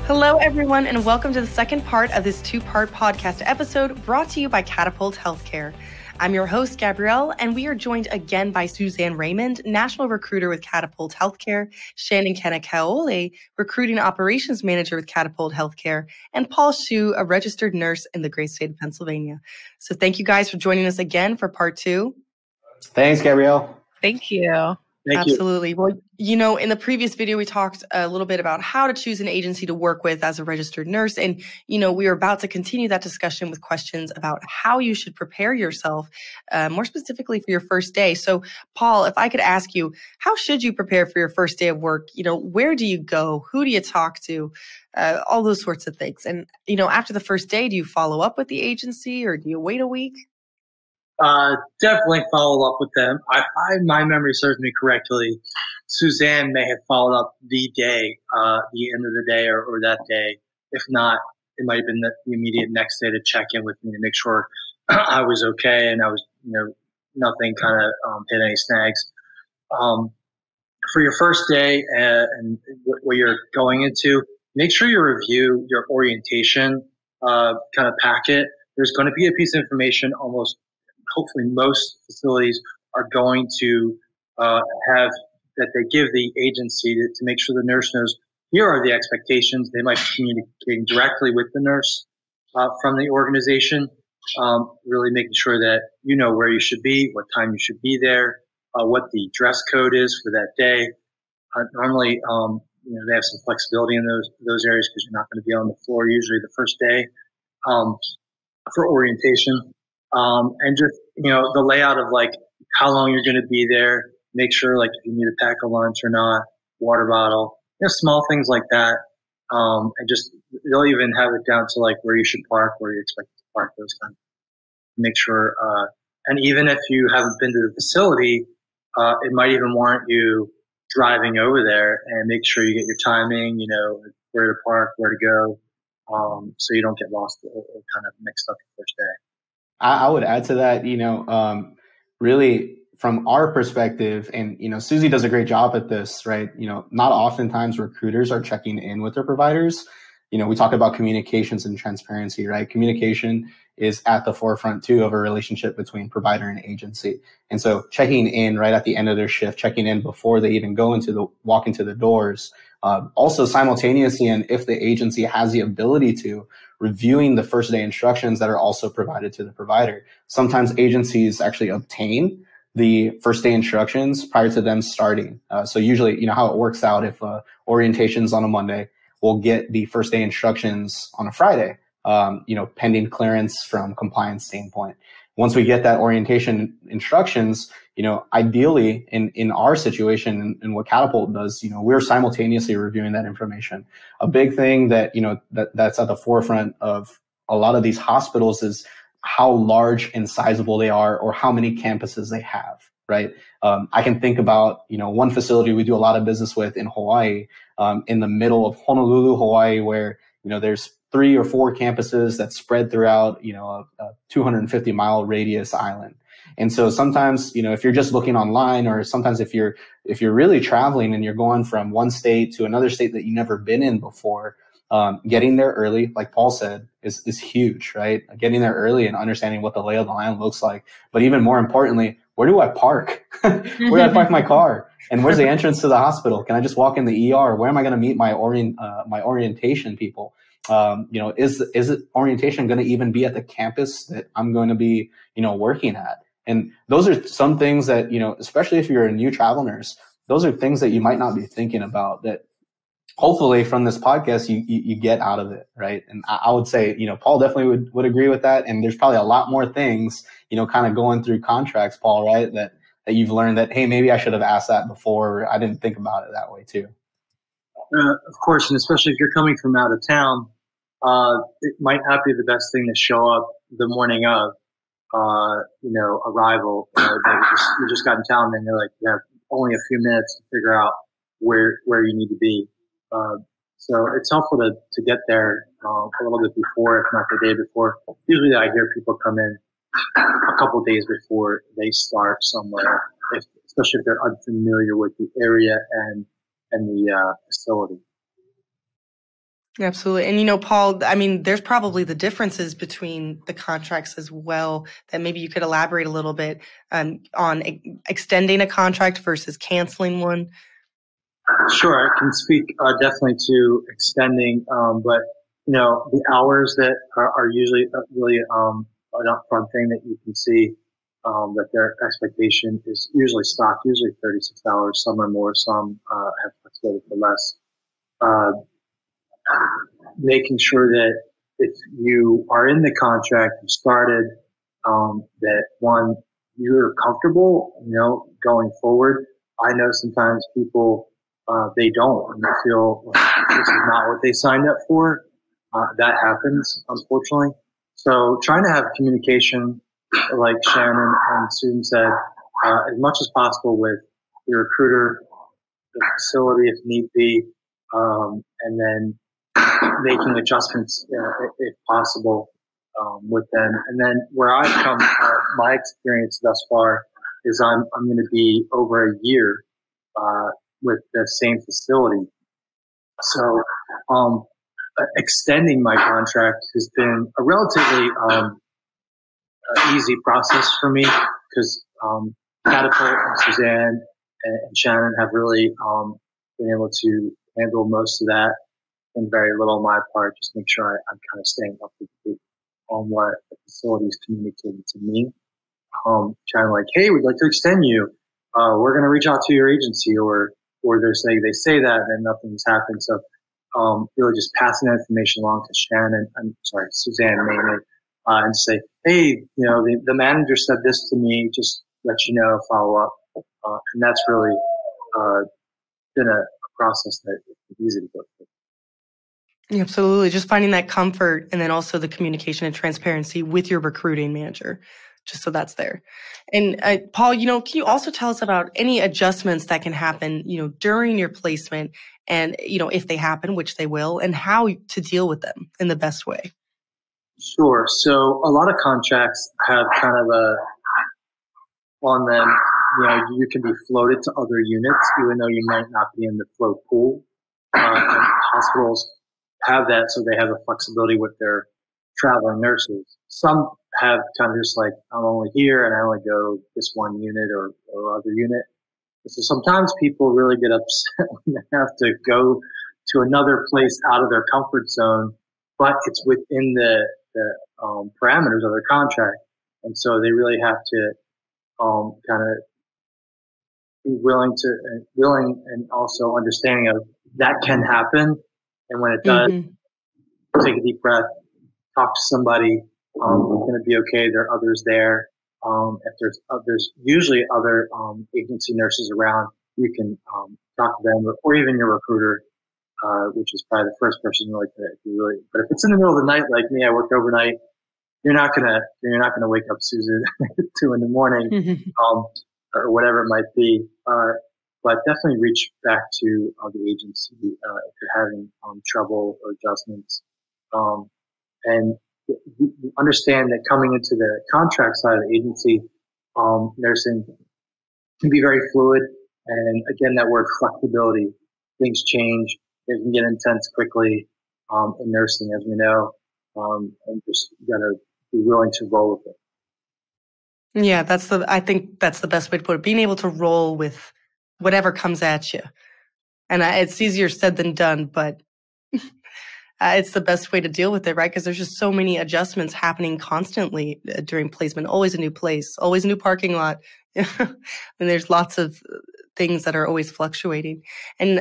Hello, everyone, and welcome to the second part of this two-part podcast episode brought to you by Catapult Healthcare. I'm your host, Gabrielle, and we are joined again by Suzanne Raymond, National Recruiter with Catapult Healthcare, Shannon Kanakaole, Recruiting Operations Manager with Catapult Healthcare, and Paul Hsu, a registered nurse in the great state of Pennsylvania. So thank you guys for joining us again for part two. Thanks, Gabrielle. Thank you. Absolutely. Well, in the previous video, we talked a little bit about how to choose an agency to work with as a registered nurse. And, we are about to continue that discussion with questions about how you should prepare yourself, more specifically for your first day. So, Paul, if I could ask you, how should you prepare for your first day of work? Where do you go? Who do you talk to? All those sorts of things. And, after the first day, do you follow up with the agency or do you wait a week? Definitely follow up with them. My memory serves me correctly. Suzanne may have followed up the end of the day or that day. If not, it might have been the immediate next day to check in with me to make sure I was okay and I was, nothing kind of hit any snags. For your first day and what you're going into, make sure you review your orientation kind of packet. There's going to be a piece of information hopefully most facilities are going to have that they give the agency to make sure the nurse knows here are the expectations. They might be communicating directly with the nurse from the organization, really making sure that you know where you should be, what time you should be there, what the dress code is for that day. Normally, they have some flexibility in those areas because you're not going to be on the floor usually the first day for orientation. And just, the layout of like how long you're going to be there, make sure like if you need to pack a lunch or not, water bottle, small things like that. And just, they'll even have it down to like where you should park, where you expect to park, those kind of things. Make sure, and even if you haven't been to the facility, it might even warrant you driving over there and make sure you get your timing, where to park, where to go, so you don't get lost or kind of mixed up the first day. I would add to that, really from our perspective, and, Susie does a great job at this, right? Not oftentimes recruiters are checking in with their providers. We talk about communications and transparency, right? Communication is at the forefront too of a relationship between provider and agency. And so checking in right at the end of their shift, checking in before they even walk into the doors, also simultaneously, and if the agency has the ability to, reviewing the first day instructions that are also provided to the provider. Sometimes agencies actually obtain the first day instructions prior to them starting. So usually, how it works out, if orientation's on a Monday, we'll get the first day instructions on a Friday, pending clearance from compliance standpoint. Once we get that orientation instructions, ideally in our situation and what Catapult does, we're simultaneously reviewing that information. A big thing that, that's at the forefront of a lot of these hospitals is how large and sizable they are or how many campuses they have, right? I can think about, one facility we do a lot of business with in Hawaii, in the middle of Honolulu, Hawaii, where, there's 3 or 4 campuses that spread throughout, a 250-mile radius island. And so sometimes, if you're just looking online, or sometimes if you're really traveling and you're going from one state to another state that you've never been in before, getting there early, like Paul said, is huge, right? Getting there early and understanding what the lay of the land looks like. But even more importantly, where do I park? Where do I park my car? And where's the entrance to the hospital? Can I just walk in the ER? Where am I going to meet my orientation people? Is it orientation going to even be at the campus that I'm going to be, working at? And those are some things that, especially if you're a new travel nurse, those are things that you might not be thinking about that hopefully from this podcast, you get out of it, right? And I would say, Paul definitely would agree with that. And there's probably a lot more things, kind of going through contracts, Paul, right? That you've learned that, hey, maybe I should have asked that before. I didn't think about it that way too. Of course, and especially if you're coming from out of town, it might not be the best thing to show up the morning of, arrival. You just got in town and you're like, you have only a few minutes to figure out where you need to be. So it's helpful to get there a little bit before, if not the day before. Usually I hear people come in a couple of days before they start somewhere, especially if they're unfamiliar with the area and the facility. Absolutely. And Paul, I mean, there's probably the differences between the contracts as well that maybe you could elaborate a little bit on extending a contract versus canceling one. Sure, I can speak definitely to extending, but the hours that are usually really an upfront thing that you can see that their expectation is usually stocked, usually $36. Some are more, some have flexibility for less. Making sure that if you are in the contract, you started, that one, you're comfortable, going forward. I know sometimes people, they don't, and they feel this is not what they signed up for. That happens, unfortunately. So trying to have communication, like Shannon and Susan said, as much as possible with your recruiter, the facility if need be, and then making adjustments if possible with them. And then where I've come, my experience thus far is I'm going to be over a year with the same facility. So extending my contract has been a relatively easy process for me because Catapult and Suzanne and Shannon have really been able to handle most of that, and very little on my part. Just make sure I'm kind of staying up to date on what the facility is communicating to me. Kind of like, hey, we'd like to extend you. We're going to reach out to your agency, or they say that and nothing's happened. So really just passing that information along to Suzanne mainly, and say, hey, the manager said this to me. Just let you know, follow up, and that's really been a process that is easy to go through. Absolutely. Just finding that comfort, and then also the communication and transparency with your recruiting manager, just so that's there. And Paul, can you also tell us about any adjustments that can happen, during your placement and, if they happen, which they will, and how to deal with them in the best way? Sure. So a lot of contracts have kind of on them, you can be floated to other units, even though you might not be in the float pool. And hospitals have that, so they have the flexibility with their traveling nurses. Some have kind of just like, I'm only here and I only go this one unit or other unit. So sometimes people really get upset when they have to go to another place out of their comfort zone, but it's within the parameters of their contract. And so they really have to kind of be willing and also understanding of that can happen. And when it does, take a deep breath, talk to somebody. It's going to be okay. There are others there. If there's usually other agency nurses around, you can talk to them, or even your recruiter, which is probably the first person you like to really. But if it's in the middle of the night, like me, I work overnight. You're not gonna wake up Susan at 2 a.m, or whatever it might be. But definitely reach back to the agency if you're having trouble or adjustments. And understand that coming into the contract side of the agency, nursing can be very fluid. And again, that word flexibility, things change. They can get intense quickly in nursing, as we know. And just gotta be willing to roll with it. Yeah, I think that's the best way to put it. Being able to roll with whatever comes at you. And it's easier said than done, but it's the best way to deal with it, right? Because there's just so many adjustments happening constantly during placement. Always a new place, always a new parking lot. And there's lots of things that are always fluctuating. And,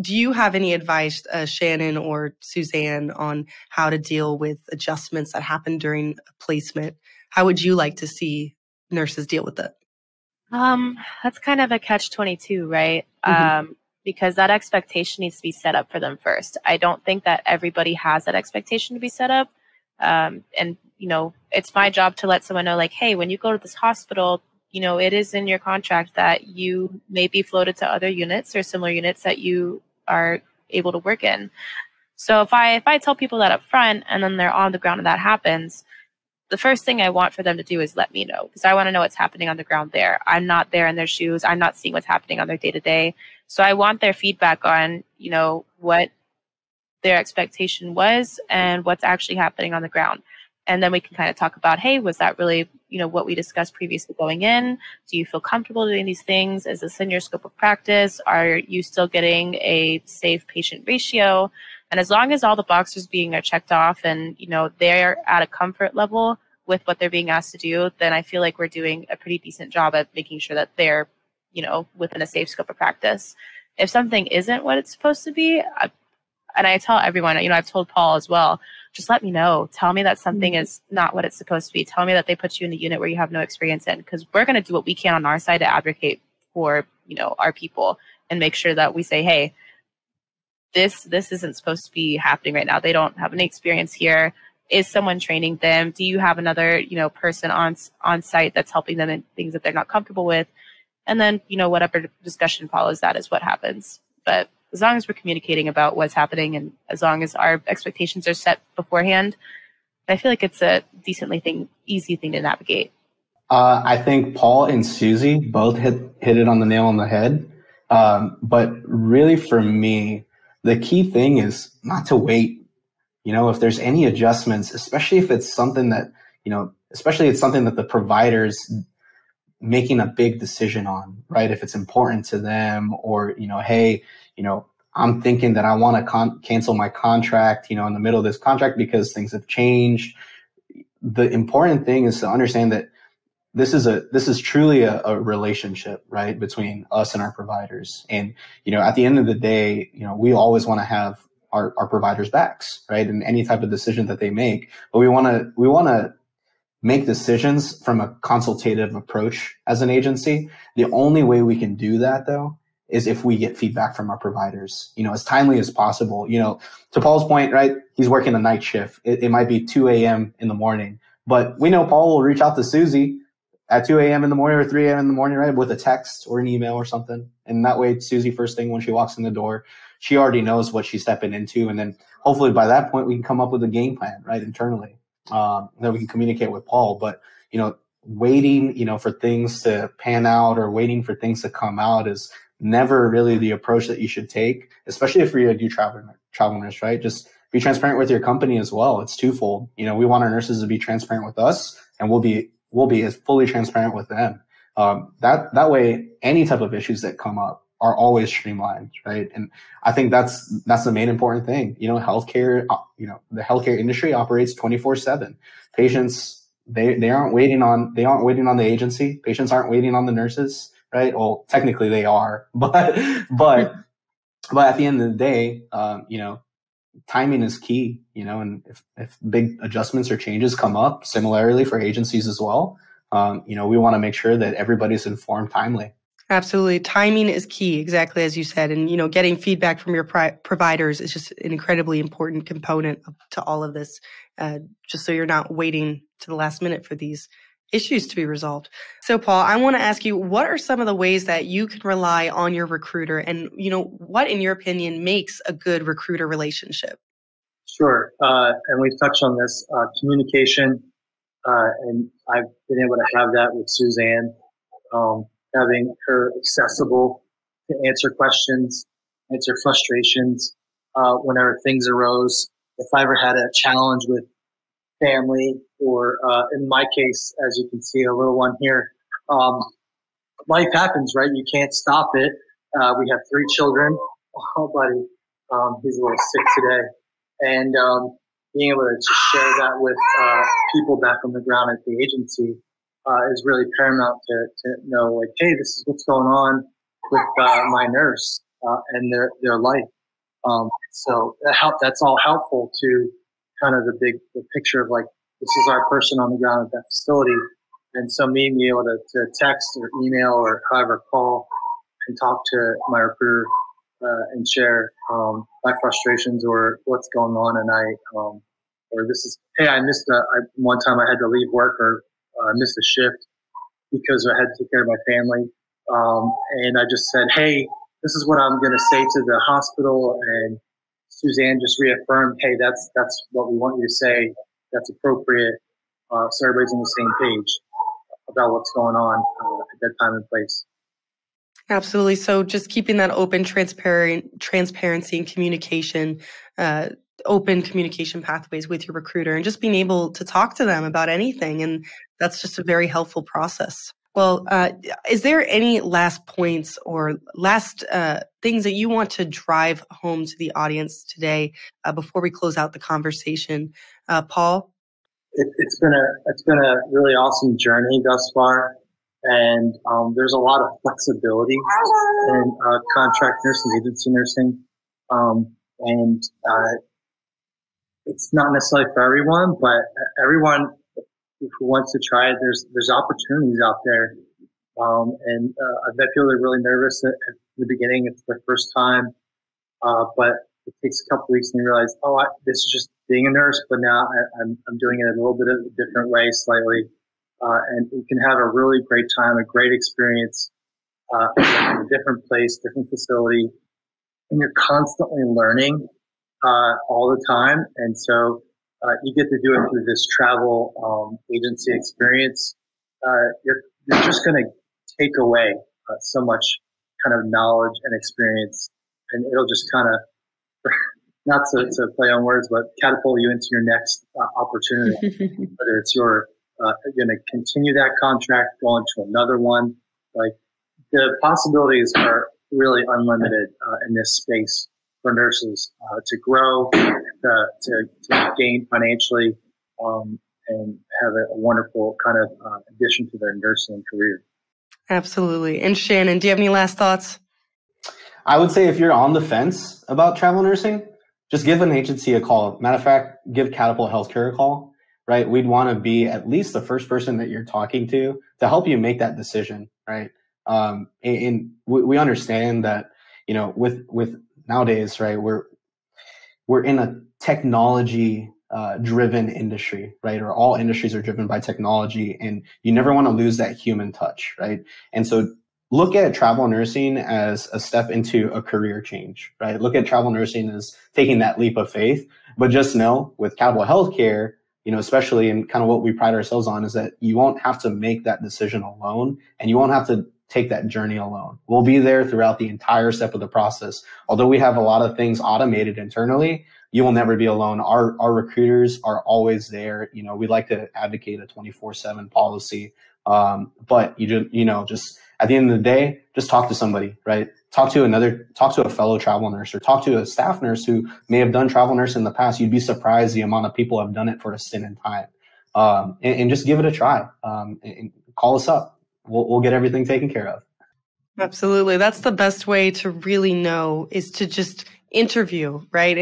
do you have any advice, Shannon or Suzanne, on how to deal with adjustments that happen during placement? How would you like to see nurses deal with it? That's kind of a catch-22, right? Because that expectation needs to be set up for them first. I don't think that everybody has that expectation to be set up. And, it's my job to let someone know, like, hey, when you go to this hospital, it is in your contract that you may be floated to other units or similar units that you are able to work in. So if I tell people that up front and then they're on the ground and that happens, the first thing I want for them to do is let me know, because I want to know what's happening on the ground there. I'm not there in their shoes. I'm not seeing what's happening on their day-to-day. So I want their feedback on, what their expectation was and what's actually happening on the ground. And then we can kind of talk about, hey, was that really, what we discussed previously going in? Do you feel comfortable doing these things? Is this in your scope of practice? Are you still getting a safe patient ratio? And as long as all the boxes being checked off and, they're at a comfort level with what they're being asked to do, then I feel like we're doing a pretty decent job at making sure that they're, within a safe scope of practice. If something isn't what it's supposed to be, and I tell everyone, I've told Paul as well, just let me know. Tell me that something is not what it's supposed to be. Tell me that they put you in a unit where you have no experience in, because we're going to do what we can on our side to advocate for, our people and make sure that we say, hey, this isn't supposed to be happening right now. They don't have any experience here. Is someone training them? Do you have another, person on site that's helping them in things that they're not comfortable with? And then, whatever discussion follows that is what happens. But as long as we're communicating about what's happening and as long as our expectations are set beforehand, I feel like it's a easy thing to navigate. I think Paul and Susie both hit it on the nail on the head. But really for me, the key thing is not to wait. If there's any adjustments, especially if it's something that, the provider's making a big decision on, right? If it's important to them or, hey, I'm thinking that I want to cancel my contract, in the middle of this contract because things have changed. The important thing is to understand that this is truly a relationship, right, between us and our providers. And, at the end of the day, we always want to have our providers' backs, right? In any type of decision that they make, but we want to make decisions from a consultative approach as an agency. The only way we can do that, though, is if we get feedback from our providers, as timely as possible. To Paul's point, right, he's working a night shift. It might be 2 a.m. in the morning, but we know Paul will reach out to Susie at 2 a.m. in the morning or 3 a.m. in the morning, right, with a text or an email or something. And that way, Susie, first thing when she walks in the door, she already knows what she's stepping into. And then hopefully by that point, we can come up with a game plan, right, internally. That we can communicate with Paul. But, waiting, for things to pan out or waiting for things to come out is never really the approach that you should take, especially if you're a new travel nurse, right? Just be transparent with your company as well. It's twofold. We want our nurses to be transparent with us, and we'll be as fully transparent with them. That way, any type of issues that come up are always streamlined, right? And I think that's the main important thing. Healthcare, the healthcare industry operates 24/7. Patients, they aren't waiting on the agency. Patients aren't waiting on the nurses, right? Well, technically they are, but at the end of the day, timing is key, and if big adjustments or changes come up, similarly for agencies as well, we want to make sure that everybody's informed timely. Absolutely. Timing is key, exactly as you said. And, getting feedback from your providers is just an incredibly important component to all of this, just so you're not waiting to the last minute for these issues to be resolved. So, Paul, I want to ask you, what are some of the ways that you can rely on your recruiter? And, what, in your opinion, makes a good recruiter relationship? Sure. And we've touched on this, communication. And I've been able to have that with Suzanne. Having her accessible to answer questions, answer frustrations whenever things arose. If I ever had a challenge with family or in my case, as you can see, a little one here, life happens, right? You can't stop it. We have 3 children. Oh, buddy, he's a little sick today. And being able to just share that with people back on the ground at the agency is really paramount to know, like, hey, this is what's going on with my nurse and their life. So that's all helpful to kind of the picture of, like, this is our person on the ground at that facility. And so me being able to text or email or however call and talk to my recruiter and share my frustrations or what's going on. And or this is, hey, one time I had to leave work or I missed a shift because I had to take care of my family. And I just said, hey, this is what I'm going to say to the hospital. And Suzanne just reaffirmed, hey, that's what we want you to say. That's appropriate. So everybody's on the same page about what's going on at that time and place. Absolutely. So just keeping that open, transparency and communication, open communication pathways with your recruiter, and just being able to talk to them about anything. And that's just a very helpful process. Well, is there any last points or last things that you want to drive home to the audience today before we close out the conversation? Paul? It's been a really awesome journey thus far, and there's a lot of flexibility in contract nursing, agency nursing, and it's not necessarily for everyone, but everyone who wants to try it, there's opportunities out there. And I've met people that are really nervous at the beginning. It's their first time, but it takes a couple weeks and you realize, this is just being a nurse, but now I'm doing it a little bit of a different way, slightly. And you can have a really great time, a great experience, in a different place, different facility. And you're constantly learning, all the time. And so, you get to do it through this travel, agency experience. You're just going to take away so much kind of knowledge and experience, and it'll just kind of, not to play on words, but catapult you into your next opportunity. Whether it's you're going to continue that contract, go on to another one, like the possibilities are really unlimited in this space for nurses to grow, to gain financially, and have a wonderful kind of addition to their nursing career. Absolutely. And Shannon, do you have any last thoughts? I would say if you're on the fence about travel nursing, just give an agency a call. Matter of fact, give Catapult Healthcare a call, right? We'd want to be at least the first person that you're talking to help you make that decision, right? And we understand that, with nowadays, right, we're in a technology driven industry, right? Or all industries are driven by technology, and you never want to lose that human touch, right? And so look at travel nursing as a step into a career change, right? Look at travel nursing as taking that leap of faith, but just know with Catapult Healthcare, especially in kind of what we pride ourselves on, is that you won't have to make that decision alone, and you won't have to take that journey alone. We'll be there throughout the entire step of the process. Although we have a lot of things automated internally, you will never be alone. Our recruiters are always there. We like to advocate a 24/7 policy. But just at the end of the day, just talk to somebody, right? Talk to a fellow travel nurse, or talk to a staff nurse who may have done travel nurse in the past. You'd be surprised the amount of people have done it for a stint in time. And just give it a try. And call us up. We'll get everything taken care of. Absolutely. That's the best way to really know, is to just interview, right?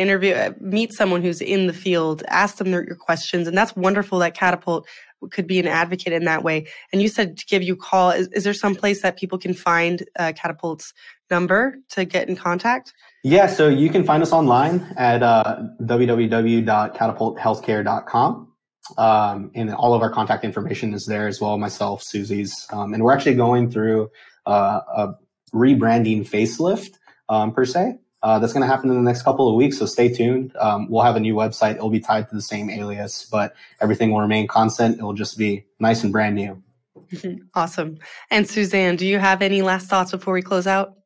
Meet someone who's in the field, ask them your questions. And that's wonderful that Catapult could be an advocate in that way. And you said to give you a call. Is there some place that people can find Catapult's number to get in contact? Yeah, so you can find us online at www.catapulthealthcare.com. And all of our contact information is there as well, myself, Susie's. And we're actually going through a rebranding facelift, per se. That's going to happen in the next couple of weeks, so stay tuned. We'll have a new website. It'll be tied to the same alias, but everything will remain constant. It'll just be nice and brand new. Awesome. And Suzanne, do you have any last thoughts before we close out?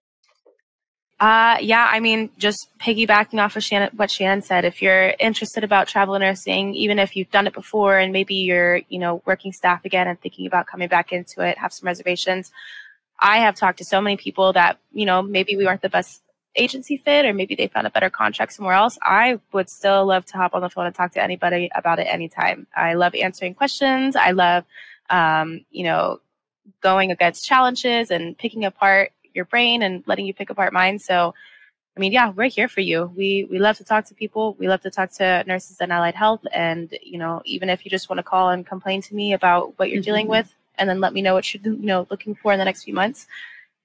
Yeah, I mean, just piggybacking off of what Shannon said, if you're interested about travel nursing, even if you've done it before and maybe you're, working staff again and thinking about coming back into it, have some reservations. I have talked to so many people that, maybe we weren't the best agency fit, or maybe they found a better contract somewhere else. I would still love to hop on the phone and talk to anybody about it anytime. I love answering questions. I love, going against challenges and picking apart your brain and letting you pick apart mine. So, I mean, yeah, we're here for you. We love to talk to people. We love to talk to nurses and allied health. And, even if you just want to call and complain to me about what you're dealing with, and then let me know what you're, looking for in the next few months,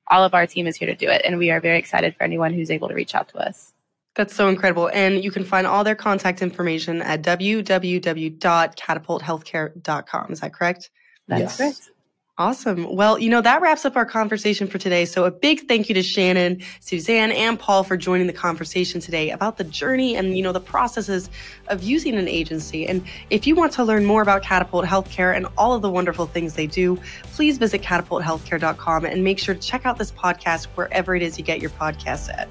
all of our team is here to do it. And we are very excited for anyone who's able to reach out to us. That's so incredible. And you can find all their contact information at www.catapulthealthcare.com. Is that correct? That's correct. Awesome. Well, that wraps up our conversation for today. So a big thank you to Shannon, Suzanne, and Paul for joining the conversation today about the journey and, the processes of using an agency. And if you want to learn more about Catapult Healthcare and all of the wonderful things they do, please visit catapulthealthcare.com and make sure to check out this podcast wherever it is you get your podcasts at.